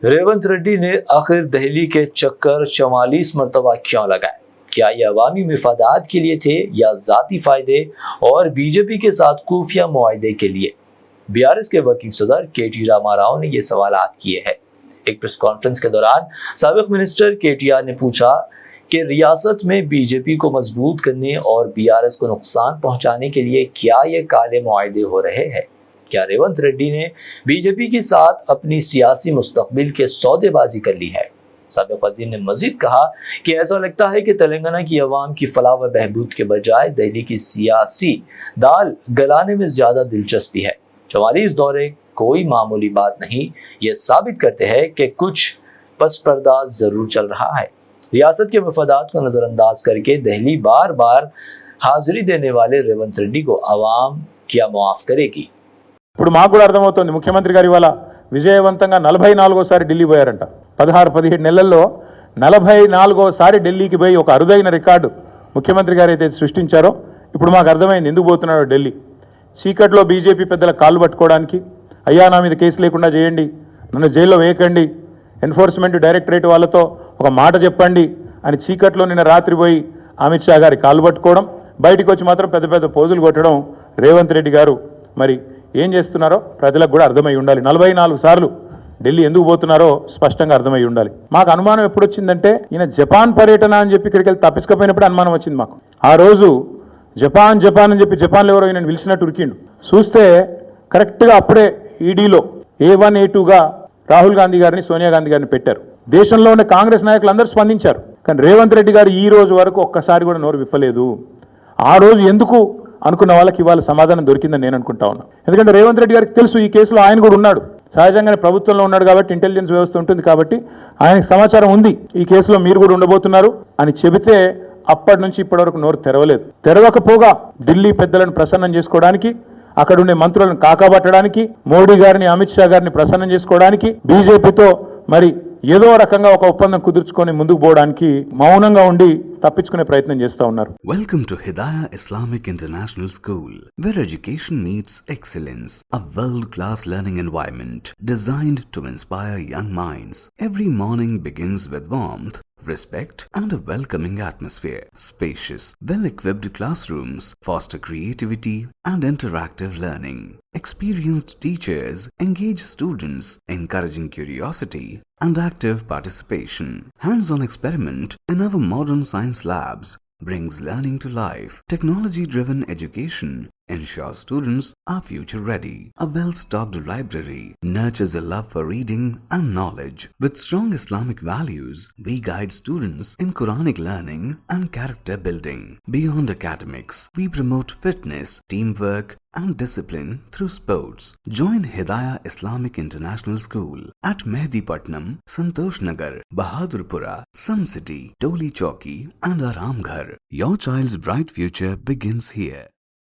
रेवंत रेड्डी ने आखिर दहली के चक्कर 44 मरतबा क्यों लगाए? क्या ये अवामी मफादात के लिए थे या ज़ाती फ़ायदे और बीजेपी के साथ खुफिया मुआहदे के लिए? बीआरएस के वर्किंग सदर के.टी. रामाराव ने ये सवालात किए हैं। एक प्रेस कॉन्फ्रेंस के दौरान साबिक मिनिस्टर के.टी.आर. ने पूछा कि रियासत में बीजेपी को मजबूत करने और बीआरएस को नुकसान पहुंचाने के लिए क्या ये काले मुआहदे हो रहे हैं? क्या रेवंत रेड्डी ने बीजेपी के साथ अपनी सियासी मुस्तकबिल के सौदेबाजी कर ली है? साबिक वज़ीर ने मजीद कहा कि ऐसा लगता है कि तेलंगाना की अवाम की फलाह व बहबूद के बजाय दिल्ली की सियासी दाल गलाने में ज़्यादा दिलचस्पी है। 44 दौरे कोई मामूली बात नहीं, ये साबित करते हैं कि कुछ पस पर्दा ज़रूर चल रहा है। रियासत के मफादात को नज़रअंदाज करके दिल्ली बार बार हाजिरी देने वाले रेवंत रेड्डी को अवाम क्या मुआफ़ करेगी? ఇప్పుడు మాకు కూడా అర్థమవుతుంది ముఖ్యమంత్రి గారు ఇవాళ విజయవంతంగా 44సారి ఢిల్లీ పోయారంట. 16-17 నెలల్లో 44సారి ఢిల్లీకి పోయి ఒక అరుదైన రికార్డు ముఖ్యమంత్రి గారు అయితే సృష్టించారో ఇప్పుడు మాకు అర్థమైంది ఎందుకు పోతున్నాడో ఢిల్లీ. చీకట్లో బీజేపీ పెద్దల కాళ్ళు పట్టుకోవడానికి, అయ్యా నా మీద కేసు లేకుండా చేయండి, నన్ను జైల్లో వేయకండి, ఎన్ఫోర్స్మెంట్ డైరెక్టరేట్ వాళ్ళతో ఒక మాట చెప్పండి అని చీకట్లో నిన్న రాత్రి పోయి అమిత్ షా గారి కాళ్ళు పట్టుకోవడం, బయటికి వచ్చి మాత్రం పెద్ద పెద్ద పోజులు కొట్టడం రేవంత్ రెడ్డి గారు మరి ఏం చేస్తున్నారో ప్రజలకు కూడా అర్థమై ఉండాలి. 44 సార్లు ఢిల్లీ ఎందుకు పోతున్నారో స్పష్టంగా అర్థమై ఉండాలి. మాకు అనుమానం ఎప్పుడు వచ్చిందంటే ఈయన జపాన్ పర్యటన అని చెప్పి ఇక్కడికి వెళ్ళి తప్పించుకపోయినప్పుడు అనుమానం వచ్చింది మాకు. ఆ రోజు జపాన్ అని చెప్పి జపాన్లో ఎవరో ఈయన పిలిచినట్టు ఉరికిండు. చూస్తే కరెక్ట్గా అప్పుడే ఈడీలో A1 A2గా రాహుల్ గాంధీ గారిని, సోనియా గాంధీ గారిని పెట్టారు. దేశంలో ఉన్న కాంగ్రెస్ నాయకులు అందరూ స్పందించారు. కానీ రేవంత్ రెడ్డి గారు ఈ రోజు వరకు ఒక్కసారి కూడా నోరు విప్పలేదు. ఆ రోజు ఎందుకు అనుకున్న వాళ్ళకి ఇవాళ సమాధానం దొరికిందని నేను అనుకుంటా ఉన్నా. ఎందుకంటే రేవంత్ రెడ్డి గారికి తెలుసు ఈ కేసులో ఆయన కూడా ఉన్నాడు. సహజంగానే ప్రభుత్వంలో ఉన్నాడు కాబట్టి ఇంటెలిజెన్స్ వ్యవస్థ ఉంటుంది కాబట్టి ఆయనకు సమాచారం ఉంది ఈ కేసులో మీరు కూడా ఉండబోతున్నారు అని చెబితే అప్పటి నుంచి ఇప్పటి వరకు నోరు తెరవలేదు. తెరవకపోగా ఢిల్లీ పెద్దలను ప్రసన్నం చేసుకోవడానికి, అక్కడ ఉండే మంత్రులను కాకాబట్టడానికి, మోడీ గారిని, అమిత్ షా గారిని ప్రసన్నం చేసుకోవడానికి, బీజేపీతో మరి ఏదో రకంగా ఒక ఒప్పందం కుదుర్చుకొని ముందుకు పోవడానికి మౌనంగా ఉండి తప్పించుకునే ప్రయత్నం చేస్తూ ఉన్నారు. Welcome to Hidayah Islamic International School, where education meets excellence, a world-class learning environment designed to inspire young minds. Every morning begins with warmth, respect and a welcoming atmosphere. Spacious, well-equipped classrooms foster creativity and interactive learning. Experienced teachers engage students, encouraging curiosity and active participation. Hands-on experiment in our modern science labs brings learning to life. Technology-driven education ensures students are future-ready. A well-stocked library nurtures a love for reading and knowledge. With strong Islamic values, we guide students in Quranic learning and character building. Beyond academics, we promote fitness, teamwork, and discipline through sports. Join Hidayah Islamic International School at Mehdipatnam, Santosh Nagar, Bahadurpura, Sun City, Toli Chowki, and Aramghar. Your child's bright future begins here.